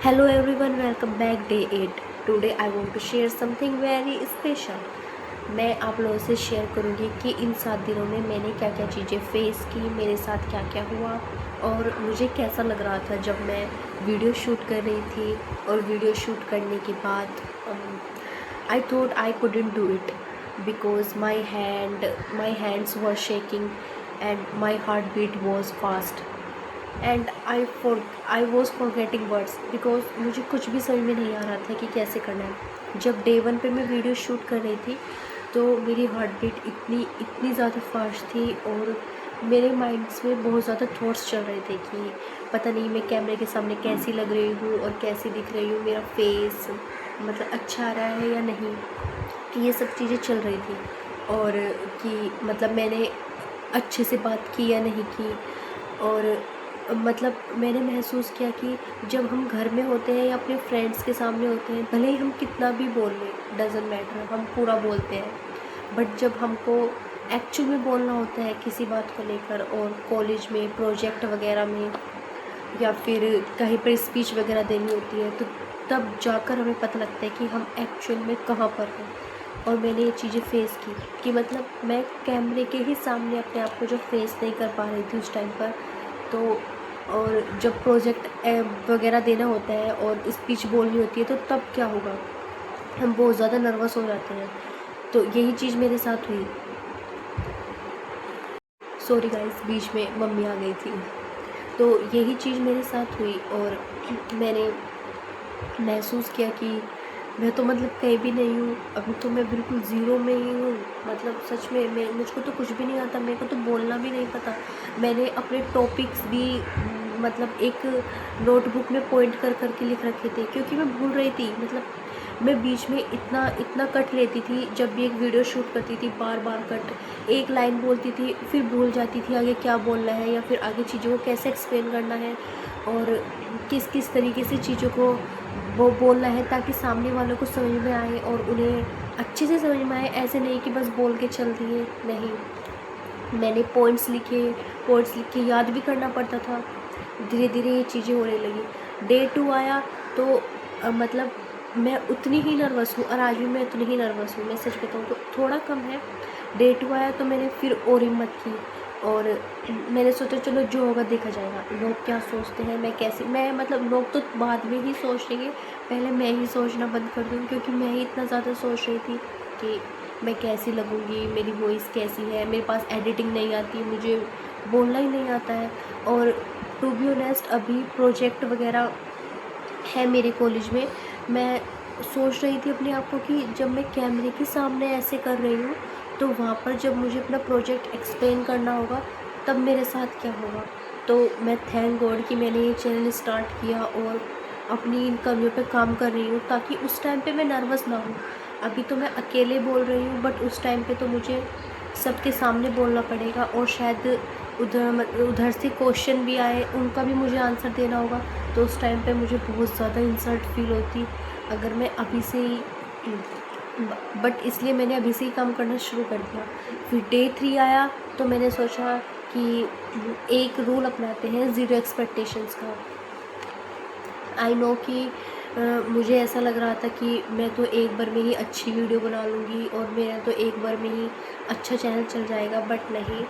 Hello everyone, welcome back day 8. Today I want to share something very special. मैं आप लोगों से share करूँगी कि इन 7 दिनों में मैंने क्या क्या चीज़ें फेस की, मेरे साथ क्या क्या हुआ और मुझे कैसा लग रहा था जब मैं वीडियो शूट कर रही थी। और वीडियो शूट करने के बाद I thought I couldn't do it because my hands were shaking and my heartbeat was fast and I was forgetting words because मुझे कुछ भी समझ में नहीं आ रहा था कि कैसे करना है। जब डे 1 पे मैं वीडियो शूट कर रही थी तो मेरी हार्ट बीट इतनी ज़्यादा फास्ट थी और मेरे माइंड्स में बहुत ज़्यादा थॉट्स चल रहे थे कि पता नहीं मैं कैमरे के सामने कैसी लग रही हूँ और कैसी दिख रही हूँ, मेरा फेस मतलब अच्छा आ रहा है या नहीं, कि ये सब चीज़ें चल रही थी। और कि मतलब मैंने अच्छे से बात की या नहीं की। और मतलब मैंने महसूस किया कि जब हम घर में होते हैं या अपने फ्रेंड्स के सामने होते हैं, भले ही हम कितना भी बोल लें, डज़न्ट मैटर, हम पूरा बोलते हैं। बट जब हमको एक्चुअल में बोलना होता है किसी बात को लेकर, और कॉलेज में प्रोजेक्ट वगैरह में या फिर कहीं पर स्पीच वगैरह देनी होती है, तो तब जाकर हमें पता लगता है कि हम एक्चुअल में कहाँ पर हैं। और मैंने ये चीज़ें फ़ेस की कि मतलब मैं कैमरे के ही सामने अपने आप को जो फेस नहीं कर पा रही थी उस टाइम पर। तो और जब प्रोजेक्ट वगैरह देना होता है और स्पीच बोलनी होती है तो तब क्या होगा, हम बहुत ज़्यादा नर्वस हो जाते हैं। तो यही चीज़ मेरे साथ हुई। सॉरी गाइस, बीच में मम्मी आ गई थी। तो यही चीज़ मेरे साथ हुई और मैंने महसूस किया कि मैं तो मतलब कहीं भी नहीं हूँ, अभी तो मैं बिल्कुल ज़ीरो में ही हूँ। मतलब सच में मैं मुझको तो कुछ भी नहीं आता, मेरे को तो बोलना भी नहीं पता। मैंने अपने टॉपिक्स भी मतलब एक नोटबुक में पॉइंट कर कर के लिख रखे थे, क्योंकि मैं भूल रही थी। मतलब मैं बीच में इतना इतना कट लेती थी, जब भी एक वीडियो शूट करती थी बार बार कट, एक लाइन बोलती थी फिर भूल जाती थी आगे क्या बोलना है या फिर आगे चीज़ों को कैसे एक्सप्लेन करना है और किस किस तरीके से चीज़ों को वो बोलना है ताकि सामने वालों को समझ में आए और उन्हें अच्छे से समझ में आए। ऐसे नहीं कि बस बोल के चल दिए, नहीं, मैंने पॉइंट्स लिख के याद भी करना पड़ता था। धीरे धीरे ये चीज़ें होने लगी। डे 2 आया तो मतलब मैं उतनी ही नर्वस हूँ और आज भी मैं उतनी ही नर्वस हूँ। मैं सच बताऊँ तो थोड़ा कम है। डे 2 आया तो मैंने फिर और हिम्मत की और मैंने सोचा चलो जो होगा देखा जाएगा, लोग क्या सोचते हैं, मैं मतलब लोग तो बाद में ही सोचेंगे, पहले मैं ही सोचना बंद कर दूँ, क्योंकि मैं ही इतना ज़्यादा सोच रही थी कि मैं कैसी लगूँगी, मेरी वॉइस कैसी है, मेरे पास एडिटिंग नहीं आती, मुझे बोलना ही नहीं आता है। और टू बी ऑनेस्ट अभी प्रोजेक्ट वगैरह है मेरे कॉलेज में। मैं सोच रही थी अपने आप को कि जब मैं कैमरे के सामने ऐसे कर रही हूँ तो वहाँ पर जब मुझे अपना प्रोजेक्ट एक्सप्लेन करना होगा तब मेरे साथ क्या होगा। तो मैं थैंक गॉड कि मैंने ये चैनल स्टार्ट किया और अपनी इन कमियों पे काम कर रही हूँ ताकि उस टाइम पे मैं नर्वस ना हूँ। अभी तो मैं अकेले बोल रही हूँ बट उस टाइम पे तो मुझे सबके सामने बोलना पड़ेगा और शायद उधर से क्वेश्चन भी आए, उनका भी मुझे आंसर देना होगा। तो उस टाइम पे मुझे बहुत ज़्यादा इंसल्ट फील होती अगर मैं अभी से ही, बट इसलिए मैंने अभी से ही काम करना शुरू कर दिया। फिर डे 3 आया तो मैंने सोचा कि एक रूल अपनाते हैं ज़ीरो एक्सपेक्टेशंस का। आई नो कि मुझे ऐसा लग रहा था कि मैं तो एक बार में ही अच्छी वीडियो बना लूँगी और मेरा तो एक बार में ही अच्छा चैनल चल जाएगा, बट नहीं।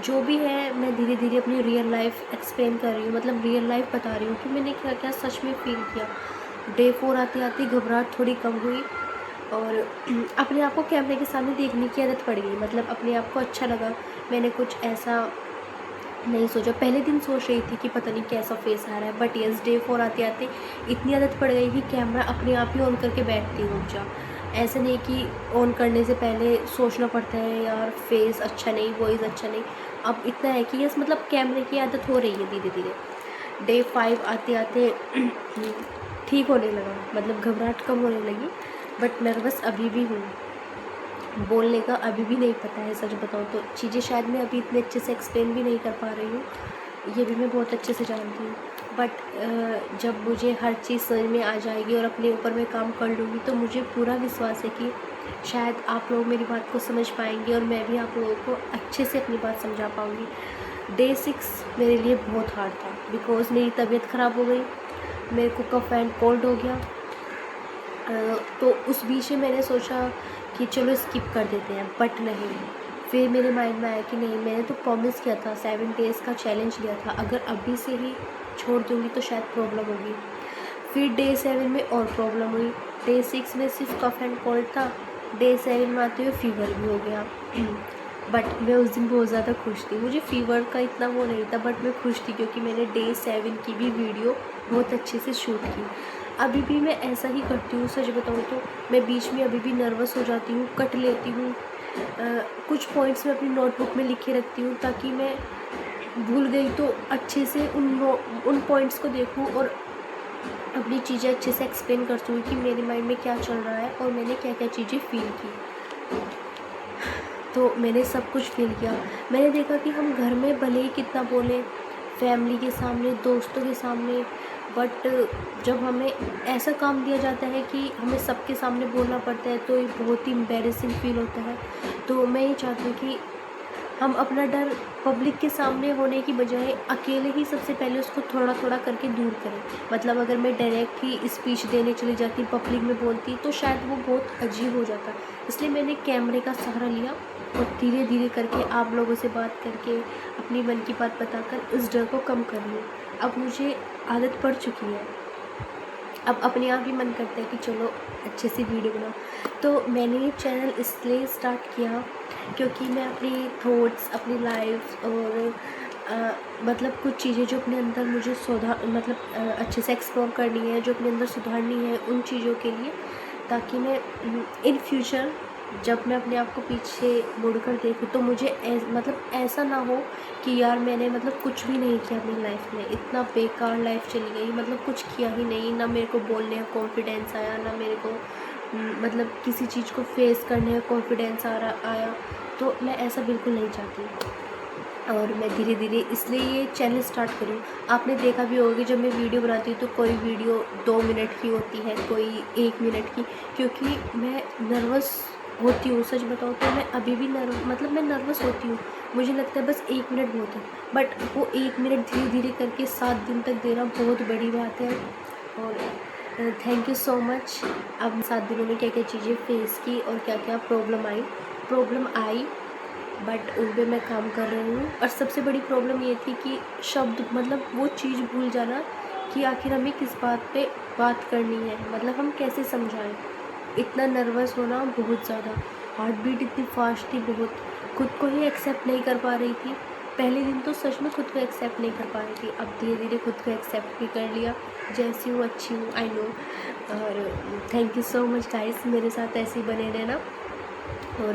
जो भी है मैं धीरे धीरे अपनी रियल लाइफ एक्सप्लेन कर रही हूँ, मतलब रियल लाइफ बता रही हूँ कि मैंने क्या क्या सच में फील किया। डे 4 आते आते घबराहट थोड़ी कम हुई और अपने आप को कैमरे के सामने देखने की आदत पड़ गई। मतलब अपने आप को अच्छा लगा। मैंने कुछ ऐसा नहीं सोचा, पहले दिन सोच रही थी कि पता नहीं कैसा फेस आ रहा है, बट यस डे 4 आते आते इतनी आदत पड़ गई कि कैमरा अपने आप ही ऑन करके बैठती हूँ जा। ऐसे नहीं कि ऑन करने से पहले सोचना पड़ता है यार फेस अच्छा नहीं, वॉइस अच्छा नहीं। अब इतना है कि यस मतलब कैमरे की आदत हो रही है धीरे धीरे। डे 5 आते आते ठीक होने लगा, मतलब घबराहट कम होने लगी, बट नर्वस अभी भी हूँ। बोलने का अभी भी नहीं पता है, सच बताऊँ तो चीज़ें शायद मैं अभी इतने अच्छे से एक्सप्लेन भी नहीं कर पा रही हूँ, ये भी मैं बहुत अच्छे से जानती हूँ। बट जब मुझे हर चीज़ समझ में आ जाएगी और अपने ऊपर मैं काम कर लूँगी तो मुझे पूरा विश्वास है कि शायद आप लोग मेरी बात को समझ पाएंगे और मैं भी आप लोगों को अच्छे से अपनी बात समझा पाऊँगी। डे 6 मेरे लिए बहुत हार्ड था बिकॉज़ मेरी तबीयत ख़राब हो गई। मेरे को कफ़ एंड कोल्ड हो गया। तो उस बीच में मैंने सोचा कि चलो स्किप कर देते हैं, बट नहीं। फिर मेरे माइंड में आया कि नहीं, मैंने तो प्रॉमिस किया था, 7 डेज़ का चैलेंज लिया था, अगर अभी से ही छोड़ दूँगी तो शायद प्रॉब्लम होगी। फिर डे 7 में और प्रॉब्लम हुई। डे 6 में सिर्फ कफ़ एंड कोल्ड था, डे 7 में आते हुए फ़ीवर भी हो गया। बट मैं उस दिन बहुत ज़्यादा खुश थी। मुझे फ़ीवर का इतना वो नहीं था, बट मैं खुश थी क्योंकि मैंने डे 7 की भी वीडियो बहुत अच्छे से शूट की। अभी भी मैं ऐसा ही करती हूँ, सच बताऊँ तो मैं बीच में अभी भी नर्वस हो जाती हूँ, कट लेती हूँ। कुछ पॉइंट्स मैं अपनी नोटबुक में लिख के रखती हूँ ताकि मैं भूल गई तो अच्छे से उन पॉइंट्स को देखूँ और अपनी चीज़ें अच्छे से एक्सप्लेन कर सकूँ कि मेरे माइंड में क्या चल रहा है और मैंने क्या क्या चीज़ें फ़ील की। तो मैंने सब कुछ फ़ील किया। मैंने देखा कि हम घर में भले ही कितना बोलें, फैमिली के सामने, दोस्तों के सामने, बट जब हमें ऐसा काम दिया जाता है कि हमें सबके सामने बोलना पड़ता है तो ये बहुत ही एम्बैरेसिंग फ़ील होता है। तो मैं ये चाहती हूँ कि हम अपना डर पब्लिक के सामने होने की बजाय अकेले ही सबसे पहले उसको थोड़ा थोड़ा करके दूर करें। मतलब अगर मैं डायरेक्ट ही स्पीच देने चली जाती, पब्लिक में बोलती, तो शायद वो बहुत अजीब हो जाता। इसलिए मैंने कैमरे का सहारा लिया और धीरे धीरे करके आप लोगों से बात करके अपनी मन की बात बताकर इस डर को कम कर लूँ। अब मुझे आदत पड़ चुकी है। अब अपने आप ही मन करता है कि चलो अच्छे से वीडियो बनाओ। तो मैंने ये चैनल इसलिए स्टार्ट किया क्योंकि मैं अपनी थॉट्स, अपनी लाइफ और मतलब कुछ चीज़ें जो अपने अंदर मुझे अच्छे से एक्सप्लोर करनी है, जो अपने अंदर सुधारनी है, उन चीज़ों के लिए, ताकि मैं इन फ्यूचर जब मैं अपने आप को पीछे मुड़कर देखूँ तो मुझे ऐसा ना हो कि यार मैंने कुछ भी नहीं किया अपनी लाइफ में, इतना बेकार लाइफ चली गई, कुछ किया ही नहीं, ना मेरे को बोलने का कॉन्फिडेंस आया, ना मेरे को किसी चीज़ को फेस करने का कॉन्फिडेंस आया। तो मैं ऐसा बिल्कुल नहीं चाहती और मैं धीरे धीरे इसलिए ये चैनल स्टार्ट करी। आपने देखा भी होगा कि जब मैं वीडियो बनाती हूँ तो कोई वीडियो 2 मिनट की होती है, कोई 1 मिनट की, क्योंकि मैं नर्वस होती हूँ। सच बताऊँ तो मैं अभी भी मैं नर्वस होती हूँ। मुझे लगता है बस 1 मिनट बहुत है, बट वो 1 मिनट धीरे धीरे करके 7 दिन तक देना बहुत बड़ी बात है। और थैंक यू सो मच। अब 7 दिनों में क्या क्या चीज़ें फेस की और क्या क्या प्रॉब्लम आई, बट उन पे मैं काम कर रही हूँ। और सबसे बड़ी प्रॉब्लम ये थी कि शब्द, वो चीज़ भूल जाना कि आखिर हमें किस बात पे बात करनी है, हम कैसे समझाएं। इतना नर्वस होना, बहुत ज़्यादा हार्ट बीट इतनी फास्ट थी, बहुत खुद को ही एक्सेप्ट नहीं कर पा रही थी। पहले दिन तो सच में खुद को एक्सेप्ट नहीं कर पा रही थी, अब धीरे धीरे खुद को एक्सेप्ट भी कर लिया। जैसी हूँ अच्छी हूँ, आई नो। और thank you so much guys, मेरे साथ ऐसे ही बने रहना।